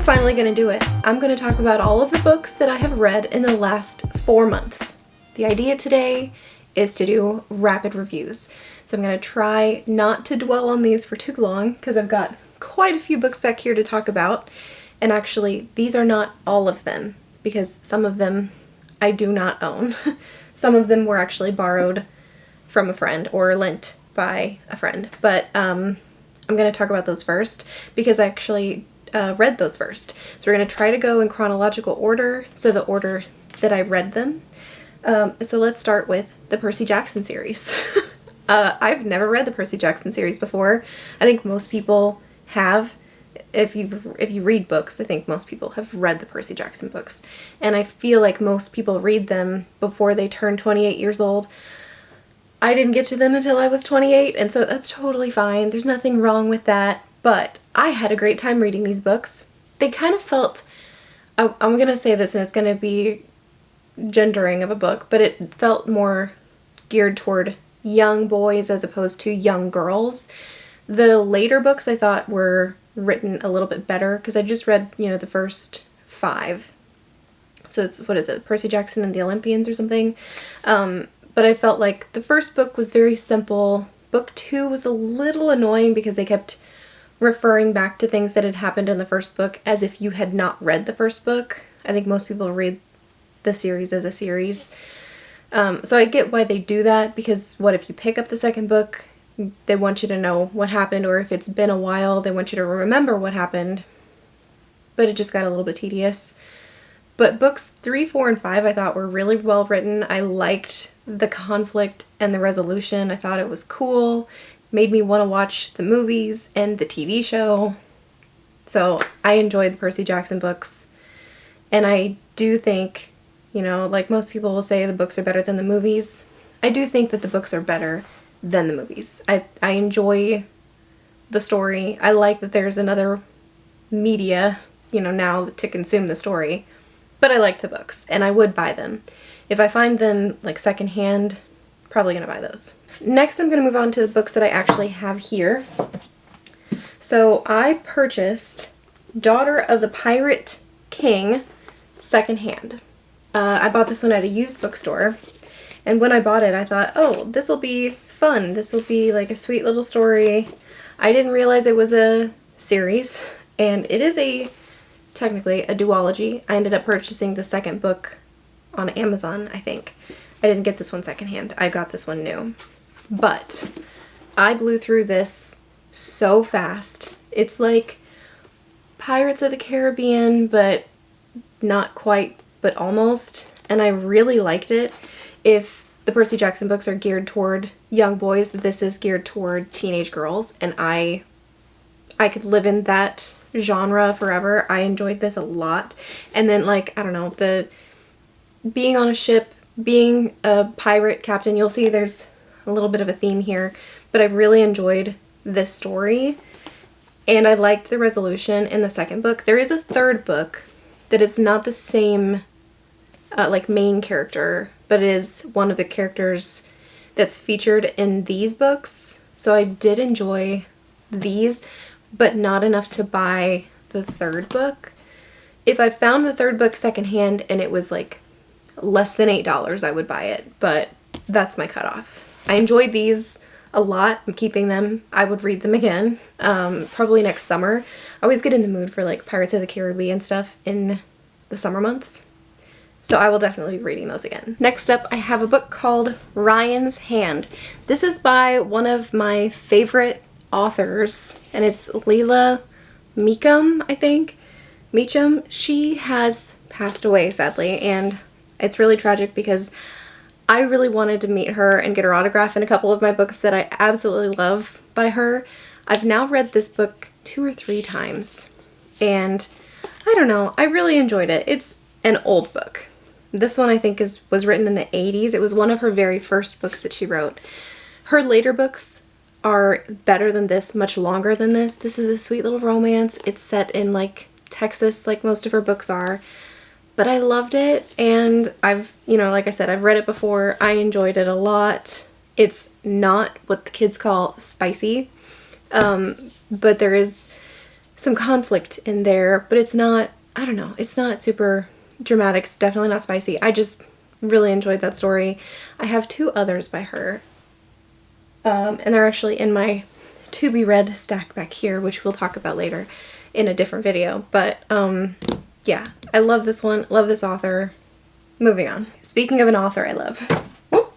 finally gonna do it. I'm gonna talk about all of the books that I have read in the last 4 months. The idea today is to do rapid reviews. So I'm gonna try not to dwell on these for too long because I've got quite a few books back here to talk about. And actually, these are not all of them because some of them I do not own. Some of them were actually borrowed from a friend or lent by a friend. But I'm gonna talk about those first because I actually read those first. So we're going to try to go in chronological order, so the order that I read them. So let's start with the Percy Jackson series. I've never read the Percy Jackson series before. I think most people have. If you read books, I think most people have read the Percy Jackson books. And I feel like most people read them before they turn 28 years old. I didn't get to them until I was 28, and so that's totally fine. There's nothing wrong with that. But I had a great time reading these books. They kind of felt, I'm going to say this and it's going to be gendering of a book, but it felt more geared toward young boys as opposed to young girls. The later books I thought were written a little bit better because I just read, the first 5. So it's, what is it, Percy Jackson and the Olympians or something. But I felt like the first book was very simple. Book 2 was a little annoying because they kept referring back to things that had happened in the first book as if you had not read the first book. I think most people read the series as a series. So I get why they do that, because what if you pick up the second book, they want you to know what happened, or if it's been a while, they want you to remember what happened. But it just got a little bit tedious. But books 3, 4, and 5 I thought were really well written. I liked the conflict and the resolution. I thought it was cool. Made me want to watch the movies and the TV show. So I enjoyed the Percy Jackson books. And I do think, like most people will say the books are better than the movies. I do think that the books are better than the movies. I enjoy the story. I like that there's another media, now to consume the story. But I like the books and I would buy them. If I find them like secondhand, probably gonna buy those. Next, I'm gonna move on to the books that I actually have here. So I purchased Daughter of the Pirate King secondhand. I bought this one at a used bookstore, and when I bought it, I thought, oh, this will be fun. This will be like a sweet little story. I didn't realize it was a series, and it is technically a duology. I ended up purchasing the second book on Amazon, I think. I didn't get this one secondhand. I got this one new. But I blew through this so fast. It's like Pirates of the Caribbean, but not quite, but almost. And I really liked it. If the Percy Jackson books are geared toward young boys, this is geared toward teenage girls. And I could live in that genre forever. I enjoyed this a lot. And then, I don't know, the being on a ship, being a pirate captain, you'll see there's a little bit of a theme here, but I really enjoyed this story, and I liked the resolution in the second book. There is a third book that is not the same main character, but it is one of the characters that's featured in these books. So I did enjoy these, but not enough to buy the third book. If I found the third book secondhand and it was less than $8, I would buy it, but that's my cutoff. I enjoyed these a lot. I'm keeping them. I would read them again, probably next summer. I always get in the mood for Pirates of the Caribbean stuff in the summer months, so I will definitely be reading those again. Next up, I have a book called Ryan's Hand. This is by one of my favorite authors, and it's Leila Meacham, I think. Meacham. She has passed away, sadly, and it's really tragic because I really wanted to meet her and get her autograph in a couple of my books that I absolutely love by her. I've now read this book 2 or 3 times, and I don't know, I really enjoyed it. It's an old book. This one I think was written in the 80s. It was one of her very first books that she wrote. Her later books are better than this, much longer than this. This is a sweet little romance. It's set in Texas, like most of her books are. But I loved it, and I've, like I said, I've read it before. I enjoyed it a lot. It's not what the kids call spicy, but there is some conflict in there, but it's not, I don't know, it's not super dramatic. It's definitely not spicy. I just really enjoyed that story. I have 2 others by her, and they're actually in my to be read stack back here, which we'll talk about later in a different video. But yeah, I love this one, love this author. Moving on. Speaking of an author I love, whoop,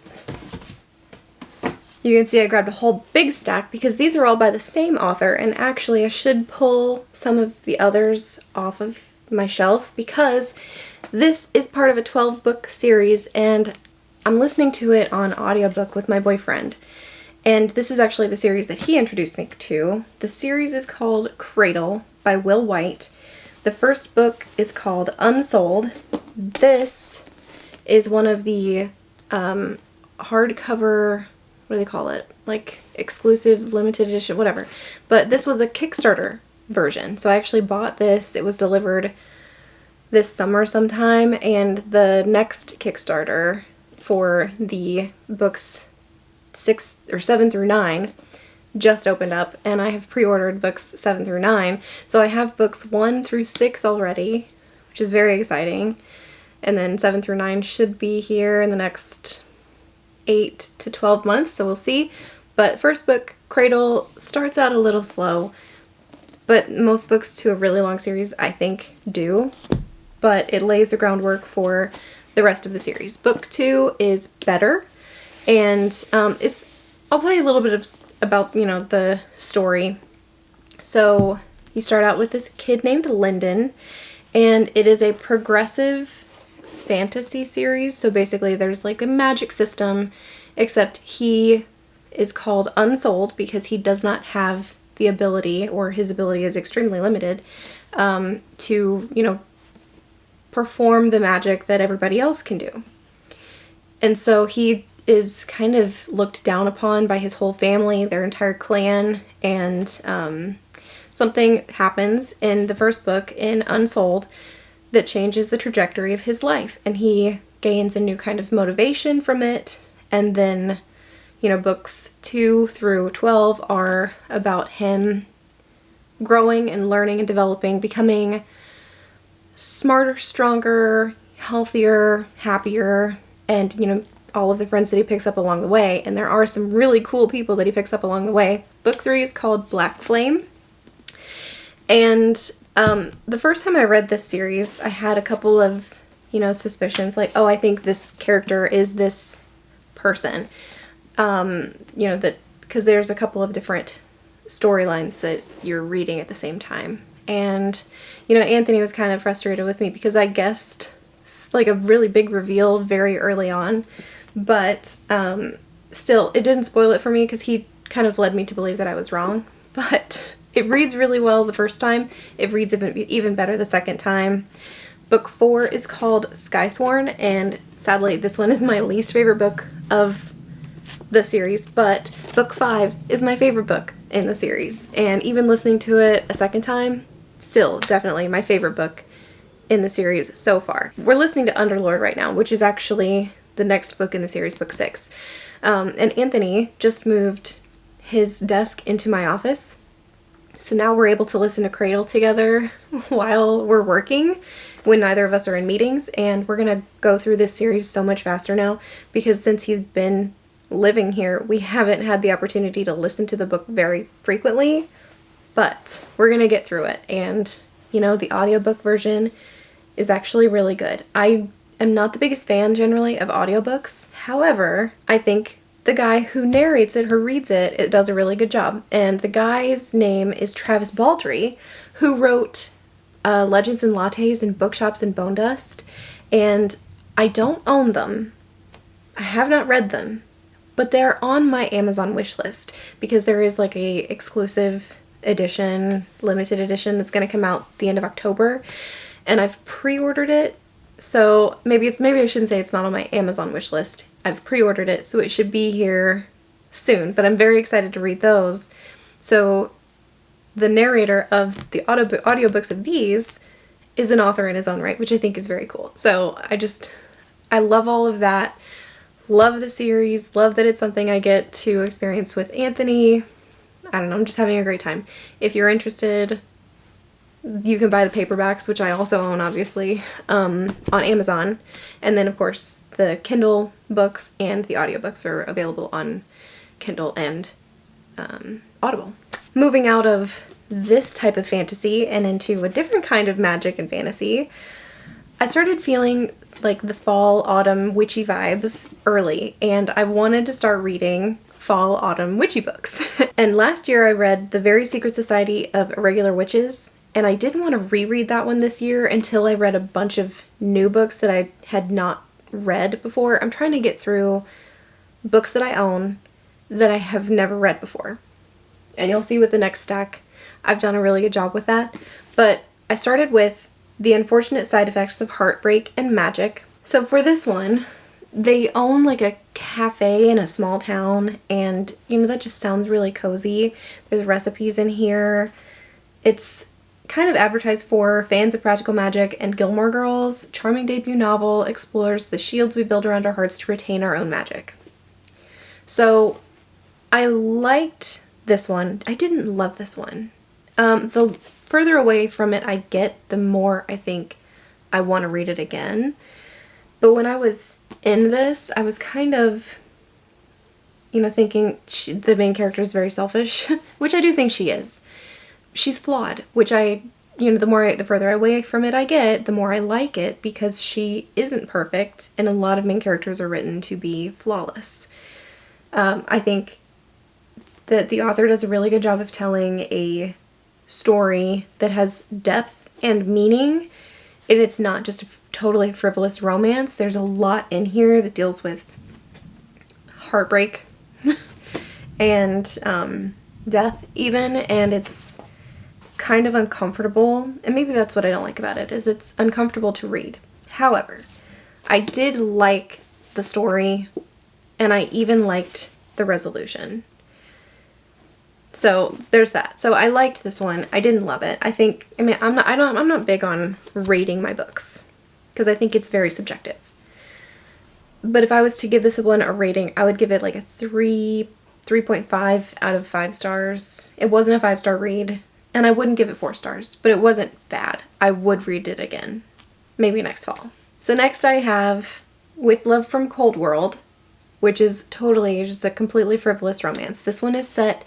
you can see I grabbed a whole big stack because these are all by the same author, and actually I should pull some of the others off of my shelf because this is part of a 12-book series and I'm listening to it on audiobook with my boyfriend. And this is actually the series that he introduced me to. The series is called Cradle by Will White. The first book is called Unsold. This is one of the hardcover, what do they call it? Like exclusive, limited edition, whatever. But this was a Kickstarter version. So I actually bought this. It was delivered this summer sometime, and the next Kickstarter for the books 6 or 7 through 9 just opened up, and I have pre-ordered books 7 through 9. So I have books 1 through 6 already, which is very exciting. And then 7 through 9 should be here in the next 8 to 12 months, so we'll see. But first book, Cradle, starts out a little slow, but most books to a really long series, I think, do. But it lays the groundwork for the rest of the series. Book 2 is better, and I'll tell you a little bit about, you know, the story. So you start out with this kid named Lyndon, and it is a progressive fantasy series. So basically there's like a magic system, except he is called Unsold because he does not have the ability, or his ability is extremely limited, to, you know, perform the magic that everybody else can do. And so he is kind of looked down upon by his whole family, their entire clan, and something happens in the first book, in Unsold, that changes the trajectory of his life, and he gains a new kind of motivation from it. And then, you know, books 2 through 12 are about him growing and learning and developing, becoming smarter, stronger, healthier, happier, and, you know, all of the friends that he picks up along the way. And there are some really cool people that he picks up along the way. Book 3 is called Black Flame. And the first time I read this series, I had a couple of, you know, suspicions, like, oh, I think this character is this person. You know, that because there's a couple of different storylines that you're reading at the same time. And, you know, Anthony was kind of frustrated with me because I guessed like a really big reveal very early on, but still, it didn't spoil it for me because he kind of led me to believe that I was wrong. But it reads really well the first time. It reads even better the second time. Book 4 is called Skysworn, and sadly this one is my least favorite book of the series, but book 5 is my favorite book in the series, and even listening to it a second time, still definitely my favorite book in the series so far. We're listening to Underlord right now, which is actually the next book in the series, book 6. And Anthony just moved his desk into my office, so now we're able to listen to Cradle together while we're working when neither of us are in meetings, and we're gonna go through this series so much faster now because since he's been living here, we haven't had the opportunity to listen to the book very frequently, but we're gonna get through it. And, you know, the audiobook version is actually really good. I am not the biggest fan generally of audiobooks. However, I think the guy who narrates it, who reads it, it does a really good job. And the guy's name is Travis Baldree, who wrote Legends and Lattes and Bookshops and Bone Dust. And I don't own them. I have not read them, but they're on my Amazon wish list because there is like a exclusive edition, limited edition that's going to come out the end of October, and I've pre-ordered it. So maybe I shouldn't say it's not on my Amazon wish list. I've pre-ordered it, so it should be here soon, but I'm very excited to read those. So the narrator of the audiobooks of these is an author in his own right, which I think is very cool. So I love all of that. Love the series. Love that it's something I get to experience with Anthony. I don't know, I'm just having a great time. If you're interested, You can buy the paperbacks, which I also own, obviously, on Amazon. And then, of course, the Kindle books and the audiobooks are available on Kindle and Audible. Moving out of this type of fantasy and into a different kind of magic and fantasy, I started feeling like the fall, autumn, witchy vibes early, and I wanted to start reading fall, autumn, witchy books. And last year I read The Very Secret Society of Irregular Witches, and I didn't want to reread that one this year until I read a bunch of new books that I had not read before. I'm trying to get through books that I own that I have never read before. And you'll see with the next stack, I've done a really good job with that. But I started with The Unfortunate Side Effects of Heartbreak and Magic. So for this one, they own like a cafe in a small town, and you know, that just sounds really cozy. There's recipes in here. It's kind of advertised for fans of practical magic, and Gilmore Girls' charming debut novel explores the shields we build around our hearts to retain our own magic. So I liked this one. I didn't love this one. The further away from it I get, the more I think I want to read it again. But when I was in this, I was kind of, you know, thinking the main character is very selfish, which I do think she is. She's flawed, which the further away from it I get, the more I like it, because she isn't perfect, and a lot of main characters are written to be flawless. I think that the author does a really good job of telling a story that has depth and meaning, and it's not just a totally frivolous romance. There's a lot in here that deals with heartbreak and death even, and it's kind of uncomfortable, and maybe that's what I don't like about it, is it's uncomfortable to read. However, I did like the story, and I even liked the resolution. So there's that. So I liked this one. I didn't love it. I'm not big on rating my books because I think it's very subjective. But if I was to give this one a rating, I would give it like a 3.5 out of 5 stars. It wasn't a 5-star read, and I wouldn't give it 4 stars, but it wasn't bad. I would read it again, maybe next fall. So next I have With Love from Cold World, which is totally just a completely frivolous romance. This one is set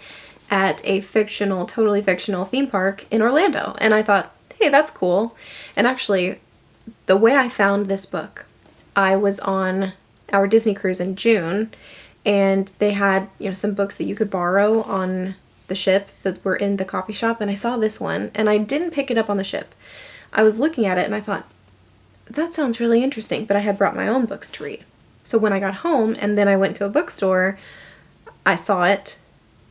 at a totally fictional theme park in Orlando, and I thought, hey, that's cool. And actually, the way I found this book, I was on our Disney cruise in June, and they had, you know, some books that you could borrow on the ship that were in the coffee shop, and I saw this one, and I didn't pick it up on the ship. I was looking at it and I thought, that sounds really interesting, but I had brought my own books to read. So when I got home and then I went to a bookstore, I saw it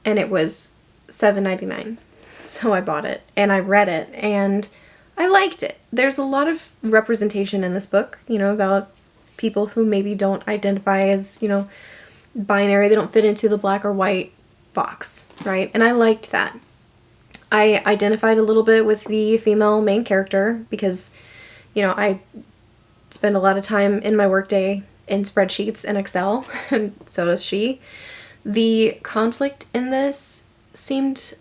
and it was $7.99. So I bought it and I read it and I liked it. There's a lot of representation in this book, you know, about people who maybe don't identify as, you know, binary. They don't fit into the black or white box, right? And I liked that. I identified a little bit with the female main character because, you know, I spend a lot of time in my workday in spreadsheets and Excel, and so does she. The conflict in this seemed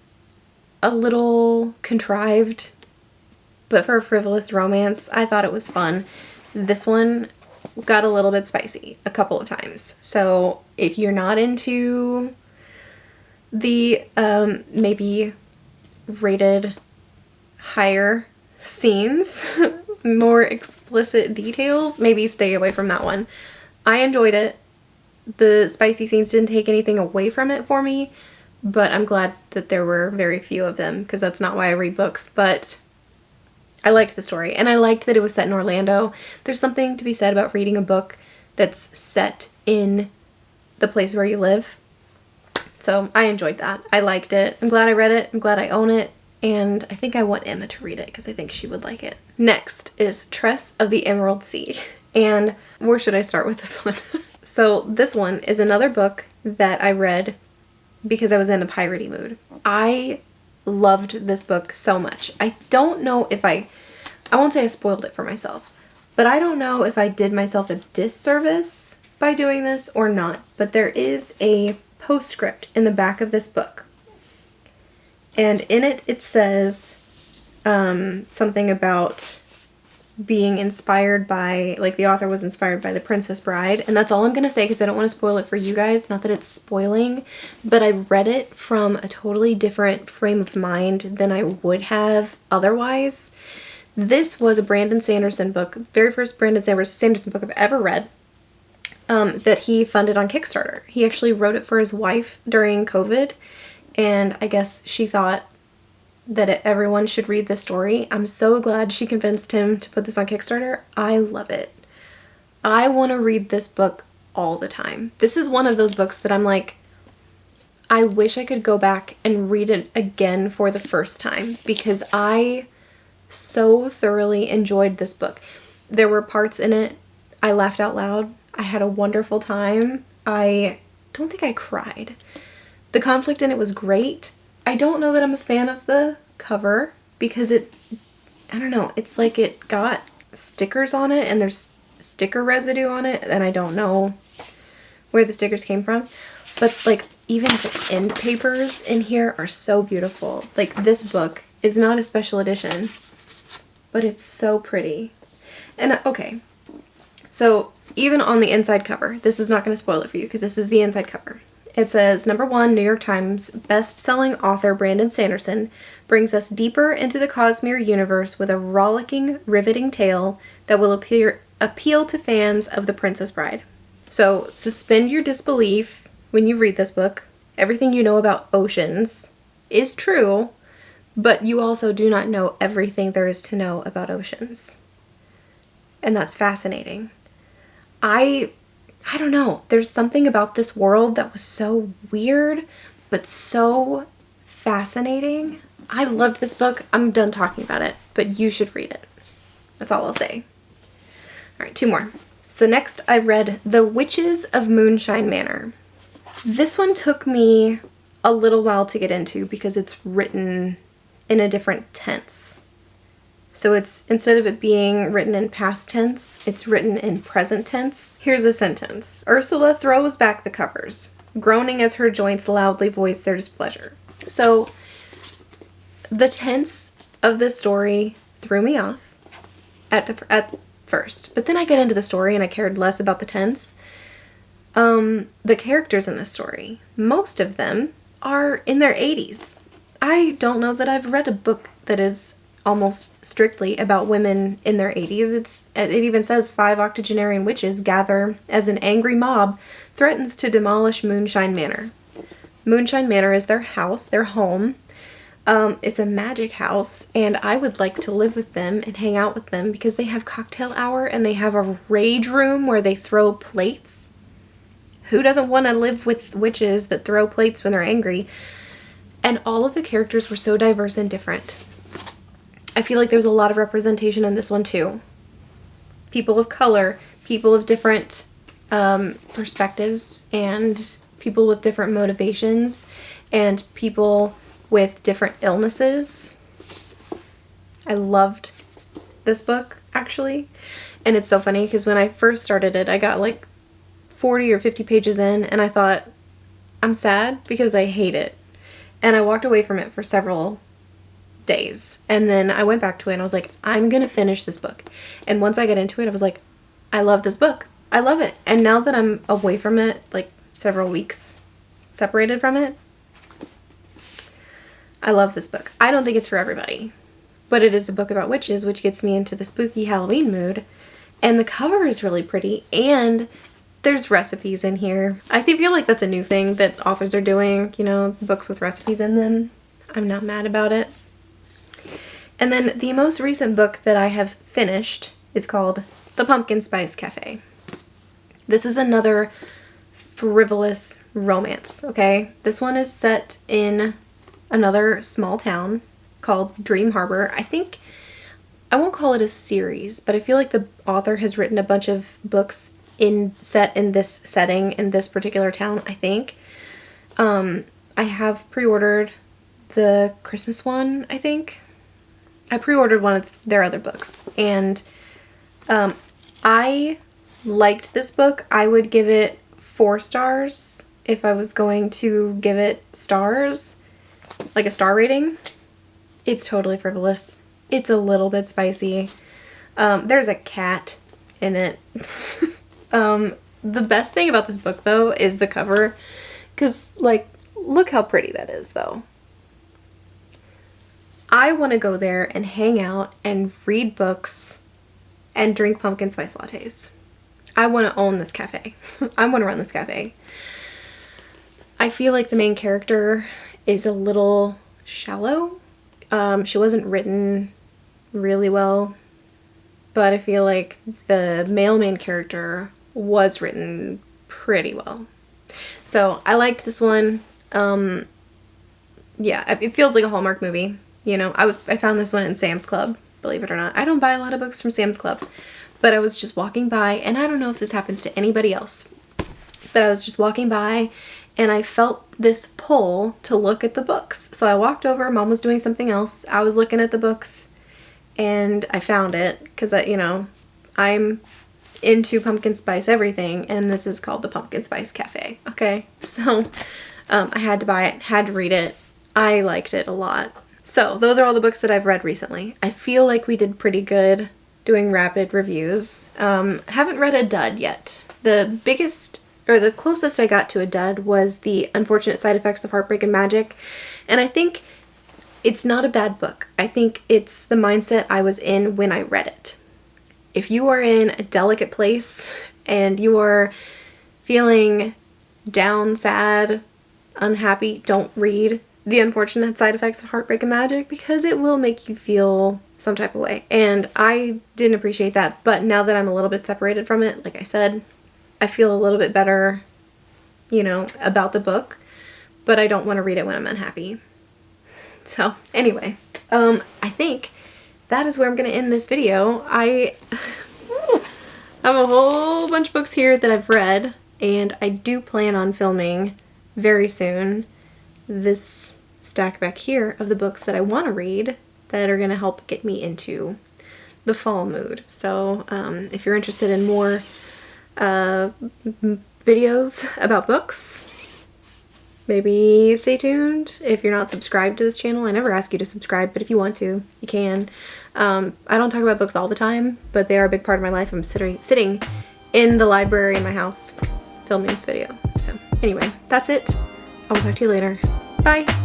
a little contrived, but for a frivolous romance, I thought it was fun. This one got a little bit spicy a couple of times. So if you're not into the maybe rated higher scenes, more explicit details, maybe stay away from that one. I enjoyed it. The spicy scenes didn't take anything away from it for me, but I'm glad that there were very few of them because that's not why I read books. But I liked the story, and I liked that it was set in Orlando. There's something to be said about reading a book that's set in the place where you live. So I enjoyed that. I liked it. I'm glad I read it. I'm glad I own it. And I think I want Emma to read it because I think she would like it. Next is Tress of the Emerald Sea. And where should I start with this one? So this one is another book that I read because I was in a piratey mood. I loved this book so much. I don't know if I won't say I spoiled it for myself, but I don't know if I did myself a disservice by doing this or not. But there is a postscript in the back of this book. And in it, it says, something about being inspired by, like, the author was inspired by The Princess Bride, and that's all I'm gonna say because I don't want to spoil it for you guys. Not that it's spoiling, but I read it from a totally different frame of mind than I would have otherwise. This was a Brandon Sanderson book, very first Brandon Sanderson book I've ever read, that he funded on Kickstarter. He actually wrote it for his wife during COVID, and I guess she thought that everyone should read this story. I'm so glad she convinced him to put this on Kickstarter. I love it. I want to read this book all the time. This is one of those books that I'm like, I wish I could go back and read it again for the first time because I so thoroughly enjoyed this book. There were parts in it I laughed out loud. I had a wonderful time. I don't think I cried. The conflict in it was great. I don't know that I'm a fan of the cover because I don't know, it's like it got stickers on it and there's sticker residue on it and I don't know where the stickers came from. But like even the end papers in here are so beautiful. Like this book is not a special edition, but it's so pretty. And okay, so even on the inside cover, this is not going to spoil it for you because this is the inside cover. It says, #1 New York Times best-selling author Brandon Sanderson brings us deeper into the Cosmere universe with a rollicking, riveting tale that will appeal to fans of The Princess Bride. So suspend your disbelief when you read this book. Everything you know about oceans is true, but you also do not know everything there is to know about oceans. And that's fascinating. I don't know, there's something about this world that was so weird, but so fascinating. I loved this book. I'm done talking about it, but you should read it. That's all I'll say. All right, 2 more. So next I read The Witches of Moonshine Manor. This one took me a little while to get into because it's written in a different tense. So it's, instead of it being written in past tense, it's written in present tense. Here's a sentence. Ursula throws back the covers, groaning as her joints loudly voice their displeasure. So the tense of this story threw me off at first, but then I get into the story and I cared less about the tense. The characters in this story, most of them are in their 80s. I don't know that I've read a book that is almost strictly about women in their 80s. It even says 5 octogenarian witches gather as an angry mob threatens to demolish Moonshine Manor. Moonshine Manor is their house, their home. It's a magic house, and I would like to live with them and hang out with them because they have cocktail hour and they have a rage room where they throw plates. Who doesn't want to live with witches that throw plates when they're angry? And all of the characters were so diverse and different. I feel like there's a lot of representation in this one too. People of color, people of different perspectives, and people with different motivations, and people with different illnesses. I loved this book, actually. And it's so funny because when I first started it, I got like 40 or 50 pages in and I thought, I'm sad because I hate it. And I walked away from it for several days. And then I went back to it and I was like, I'm gonna finish this book. And once I got into it, I was like, I love this book. I love it. And now that I'm away from it, like several weeks separated from it, I love this book. I don't think it's for everybody, but it is a book about witches, which gets me into the spooky Halloween mood. And the cover is really pretty, and there's recipes in here. I feel like that's a new thing that authors are doing, you know, books with recipes in them. I'm not mad about it. And then the most recent book that I have finished is called The Pumpkin Spice Cafe. This is another frivolous romance, okay? This one is set in another small town called Dream Harbor. I won't call it a series, but I feel like the author has written a bunch of books set in this setting, in this particular town, I think. I have pre-ordered the Christmas one, I think. I pre-ordered one of their other books, and I liked this book. I would give it 4 stars if I was going to give it stars, like a star rating. It's totally frivolous. It's a little bit spicy. There's a cat in it. The best thing about this book though is the cover, because like, look how pretty that is though. I want to go there and hang out and read books and drink pumpkin spice lattes. I want to own this cafe. I want to run this cafe. I feel like the main character is a little shallow. She wasn't written really well, but I feel like the male main character was written pretty well. So I liked this one. Yeah, it feels like a Hallmark movie. You know, I found this one in Sam's Club, believe it or not. I don't buy a lot of books from Sam's Club, but I was just walking by, and I don't know if this happens to anybody else, but I was just walking by and I felt this pull to look at the books. So I walked over, Mom was doing something else. I was looking at the books and I found it because you know, I'm into pumpkin spice everything, and this is called the Pumpkin Spice Cafe. Okay, so I had to buy it, had to read it. I liked it a lot. So those are all the books that I've read recently. I feel like we did pretty good doing rapid reviews. Haven't read a dud yet. The biggest, or the closest I got to a dud was The Unfortunate Side Effects of Heartbreak and Magic. And I think it's not a bad book. I think it's the mindset I was in when I read it. If you are in a delicate place and you are feeling down, sad, unhappy, don't read The Unfortunate Side Effects of Heartbreak and Magic, because it will make you feel some type of way. And I didn't appreciate that, but now that I'm a little bit separated from it, like I said, I feel a little bit better, you know, about the book, but I don't want to read it when I'm unhappy. So anyway, I think that is where I'm going to end this video. I have a whole bunch of books here that I've read, and I do plan on filming very soon this stack back here of the books that I want to read that are going to help get me into the fall mood. So if you're interested in more videos about books, maybe stay tuned. If you're not subscribed to this channel, I never ask you to subscribe, but if you want to, you can. I don't talk about books all the time, but they are a big part of my life. I'm sitting in the library in my house filming this video. So anyway, that's it. I will talk to you later. Bye.